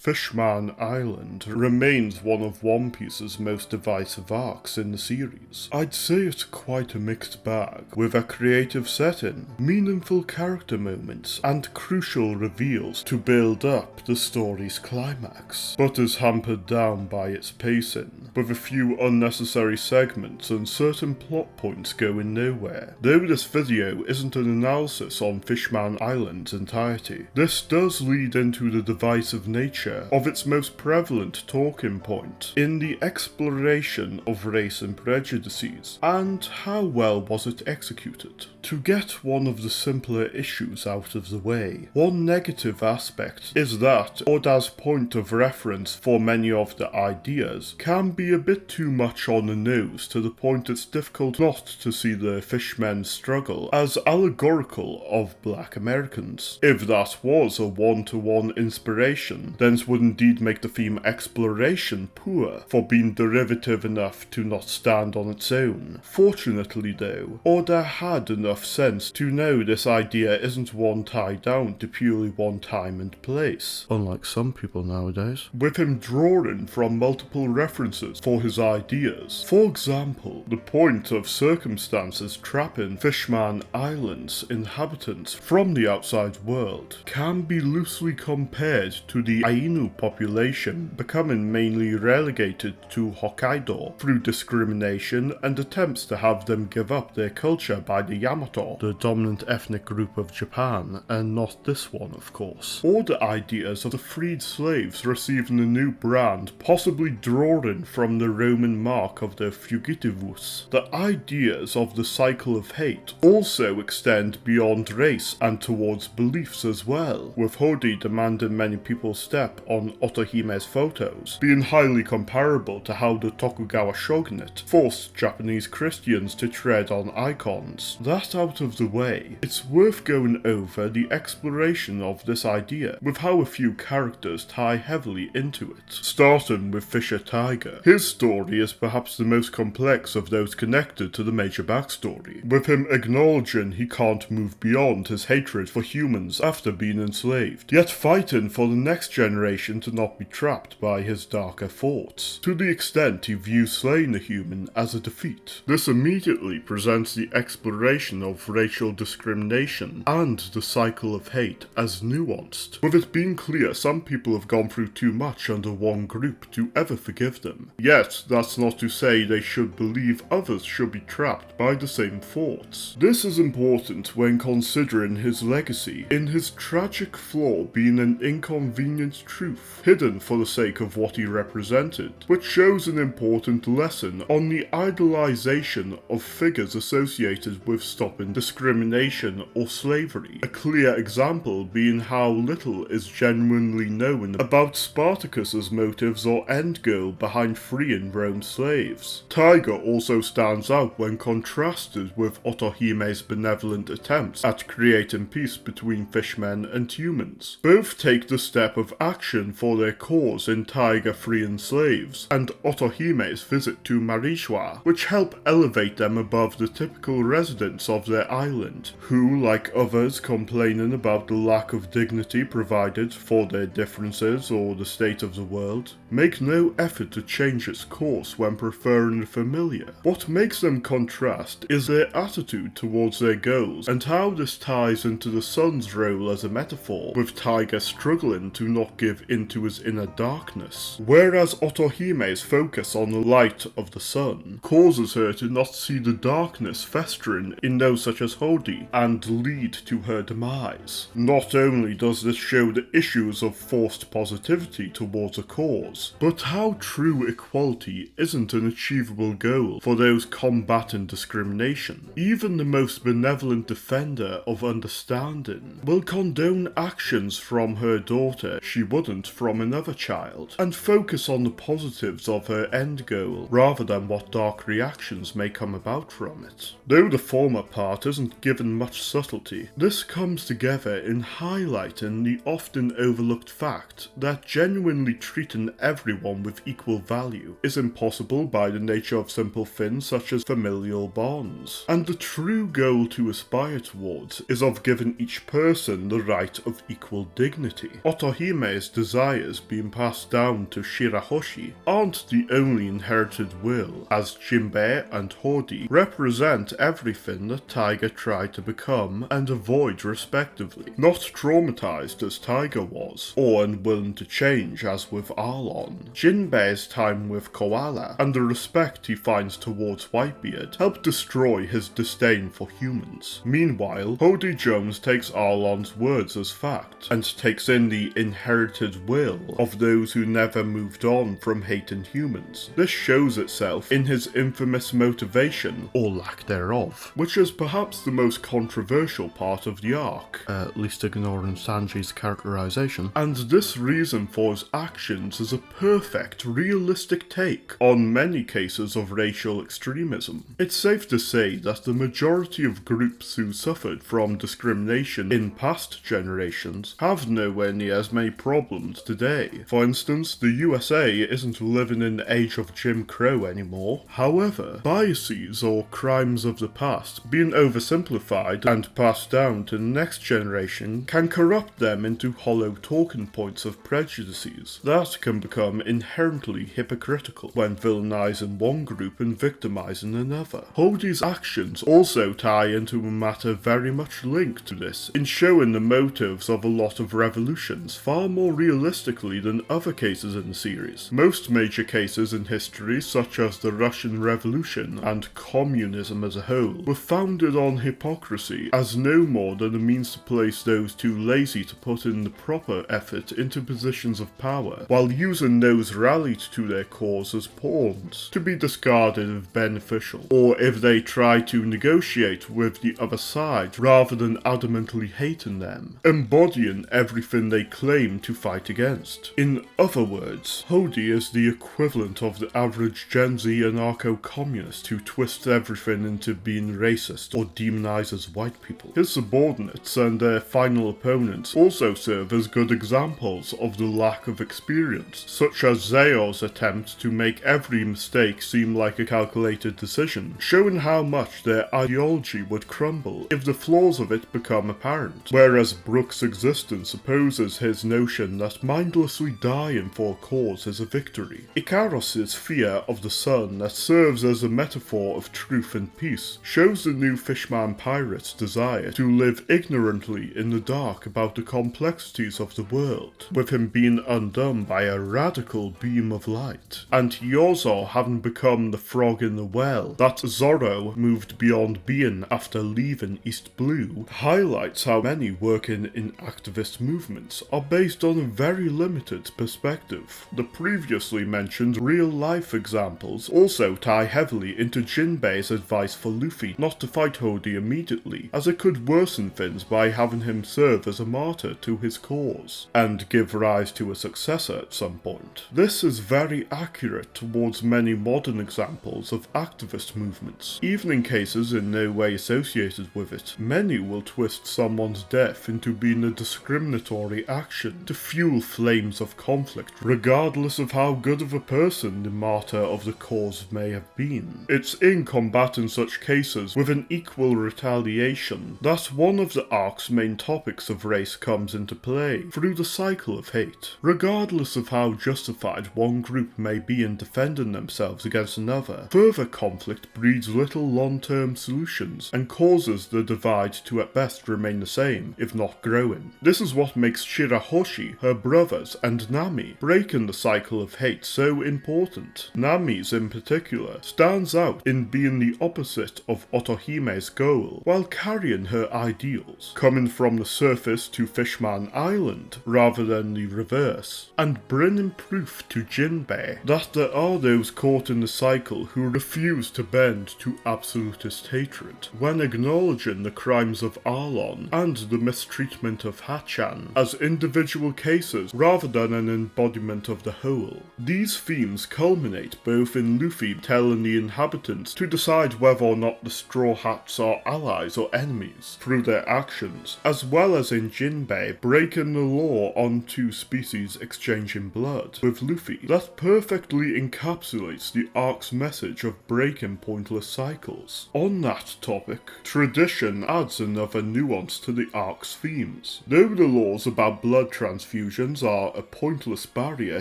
Fishman Island remains one of One Piece's most divisive arcs in the series. I'd say it's quite a mixed bag, with a creative setting, meaningful character moments, and crucial reveals to build up the story's climax, but is hampered down by its pacing, with a few unnecessary segments and certain plot points going nowhere. Though this video isn't an analysis on Fishman Island's entirety, this does lead into the divisive nature of its most prevalent talking point in the exploration of race and prejudices, and how well was it executed. To get one of the simpler issues out of the way, one negative aspect is that Oda's point of reference for many of the ideas can be a bit too much on the nose, to the point it's difficult not to see the Fishmen's struggle as allegorical of black Americans. If that was a one-to-one inspiration, then it would indeed make the theme exploration poor for being derivative enough to not stand on its own. Fortunately though, Oda had enough sense to know this idea isn't one tied down to purely one time and place, unlike some people nowadays, with him drawing from multiple references for his ideas. For example, the point of circumstances trapping Fishman Island's inhabitants from the outside world can be loosely compared to the Ainu population becoming mainly relegated to Hokkaido through discrimination and attempts to have them give up their culture by the Yamato, the dominant ethnic group of Japan, and not this one of course. Or the ideas of the freed slaves receiving a new brand, possibly drawing from the Roman mark of the fugitivus. The ideas of the cycle of hate also extend beyond race and towards beliefs as well, with Hodi demanding many people step on Otohime's photos, being highly comparable to how the Tokugawa shogunate forced Japanese Christians to tread on icons. That out of the way, it's worth going over the exploration of this idea, with how a few characters tie heavily into it, starting with Fisher Tiger. His story is perhaps the most complex of those connected to the major backstory, with him acknowledging he can't move beyond his hatred for humans after being enslaved, yet fighting for the next generation to not be trapped by his darker thoughts, to the extent he views slaying a human as a defeat. This immediately presents the exploration of racial discrimination and the cycle of hate as nuanced, with it being clear some people have gone through too much under one group to ever forgive them. Yet, that's not to say they should believe others should be trapped by the same thoughts. This is important when considering his legacy, in his tragic flaw being an inconvenient truth, hidden for the sake of what he represented, which shows an important lesson on the idolization of figures associated with stopping discrimination or slavery. A clear example being how little is genuinely known about Spartacus's motives or end goal behind freeing Rome's slaves. Tiger also stands out when contrasted with Otohime's benevolent attempts at creating peace between fishmen and humans. Both take the step of action for their cause in Tiger freeing slaves, and Otohime's visit to Marishwa, which help elevate them above the typical residents of their island, who, like others complaining about the lack of dignity provided for their differences or the state of the world, make no effort to change its course when preferring the familiar. What makes them contrast is their attitude towards their goals, and how this ties into the sun's role as a metaphor, with Tiger struggling to not give into his inner darkness, whereas Otohime's focus on the light of the sun causes her to not see the darkness festering in those such as Hodi and lead to her demise. Not only does this show the issues of forced positivity towards a cause, but how true equality isn't an achievable goal for those combating discrimination. Even the most benevolent defender of understanding will condone actions from her daughter she wouldn't from another child, and focus on the positives of her end goal rather than what dark reactions may come about from it. Though the former part isn't given much subtlety, this comes together in highlighting the often overlooked fact that genuinely treating everyone with equal value is impossible by the nature of simple things such as familial bonds, and the true goal to aspire towards is of giving each person the right of equal dignity. Otohime's desires being passed down to Shirahoshi aren't the only inherited will, as Jinbei and Hody represent everything that Taiga tried to become and avoid respectively, not traumatized as Taiga was, or unwilling to change as with Arlon. Jinbei's time with Koala and the respect he finds towards Whitebeard help destroy his disdain for humans. Meanwhile, Hody Jones takes Arlon's words as fact, and takes in the inherited will of those who never moved on from hating humans. This shows itself in his infamous motivation, or lack thereof, which is perhaps the most controversial part of the arc, at least ignoring Sanji's characterization, and this reason for his actions is a perfect, realistic take on many cases of racial extremism. It's safe to say that the majority of groups who suffered from discrimination in past generations have nowhere near as many problems today. For instance, the USA isn't living in the age of Jim Crow anymore. However, biases or crimes of the past, being oversimplified and passed down to the next generation, can corrupt them into hollow talking points of prejudices that can become inherently hypocritical when villainizing one group and victimizing another. Hody's actions also tie into a matter very much linked to this, in showing the motives of a lot of revolutions far more realistically than other cases in the series. Most major cases in history, such as the Russian Revolution and communism as a whole, were founded on hypocrisy as no more than a means to place those too lazy to put in the proper effort into positions of power, while using those rallied to their cause as pawns, to be discarded if beneficial, or if they try to negotiate with the other side rather than adamantly hating them, embodying everything they claim to fight against. In other words, Hody is the equivalent of the average Gen Z anarcho-communist who twists everything into being racist or demonizes white people. His subordinates and their final opponents also serve as good examples of the lack of experience, such as Zeo's attempt to make every mistake seem like a calculated decision, showing how much their ideology would crumble if the flaws of it become apparent, whereas Brook's existence opposes his notion that mindlessly dying for a cause is a victory. Ikaros's fear of the sun that serves as a metaphor of truth and peace shows the new Fishman pirate's desire to live ignorantly in the dark about the complexities of the world, with him being undone by a radical beam of light, and Yozo having become the frog in the well that Zoro moved beyond being after leaving East Blue, highlights how many working in activist movements are based on a very limited perspective. The previously mentioned real-life examples also tie heavily into Jinbei's advice for Luffy not to fight Hody immediately, as it could worsen things by having him serve as a martyr to his cause, and give rise to a successor at some point. This is very accurate towards many modern examples of activist movements. Even in cases in no way associated with it, many will twist someone's death into being a discriminatory action to fuel flames of conflict, regardless of how good of a person the martyr of the cause may have been. It's in combating such cases with an equal retaliation that one of the arc's main topics of race comes into play, through the cycle of hate. Regardless of how justified one group may be in defending themselves against another, further conflict breeds little long-term solutions and causes the divide to at best remain the same, if not growing. This is what makes Shirahoshi, her brothers, and Nami breaking the cycle of hate so important. Nami's in particular stands out in being the opposite of Otohime's goal, while carrying her ideals, coming from the surface to Fishman Island rather than the reverse, and bringing proof to Jinbei that there are those caught in the cycle who refuse to bend to absolutist hatred, when acknowledging the crimes of Arlon and the mistreatment of Hachan as individual cases rather than an embodiment of the whole. These themes culminate both in Luffy telling the inhabitants to decide whether or not the Straw Hats are allies or enemies through their actions, as well as in Jinbei breaking the law on two species exchanging blood with Luffy. That perfectly encapsulates the arc's message of breaking pointless cycles. On that topic, tradition adds another nuance to the arc's themes. Though the laws about blood transfusion fusions are a pointless barrier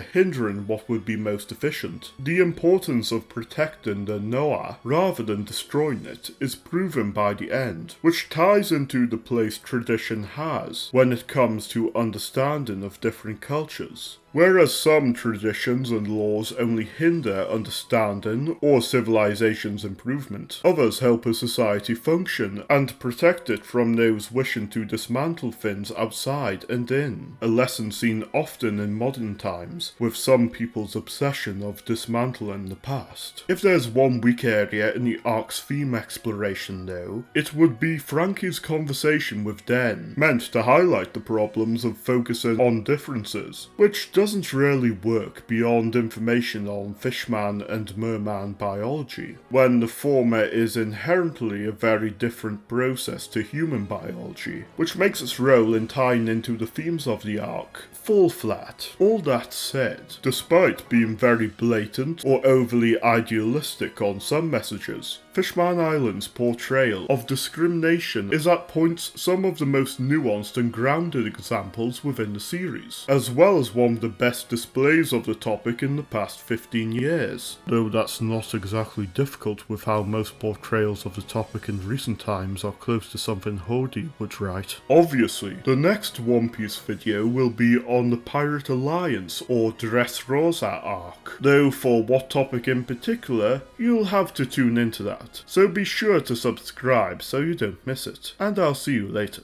hindering what would be most efficient. The importance of protecting the Noah rather than destroying it is proven by the end, which ties into the place tradition has when it comes to understanding of different cultures. Whereas some traditions and laws only hinder understanding or civilization's improvement, others help a society function and protect it from those wishing to dismantle things outside and in. A lesson seen often in modern times, with some people's obsession of dismantling the past. If there's one weak area in the arc's theme exploration though, it would be Frankie's conversation with Den, meant to highlight the problems of focusing on differences, which doesn't really work beyond information on Fishman and merman biology, when the former is inherently a very different process to human biology, which makes its role in tying into the themes of the arc fall flat. All that said, despite being very blatant or overly idealistic on some messages, Fishman Island's portrayal of discrimination is at points some of the most nuanced and grounded examples within the series, as well as one of the best displays of the topic in the past 15 years. Though that's not exactly difficult with how most portrayals of the topic in recent times are close to something Hardy would write. Obviously, the next One Piece video will be on the Pirate Alliance or Dressrosa arc, though for what topic in particular, you'll have to tune into that. So be sure to subscribe so you don't miss it, and I'll see you later.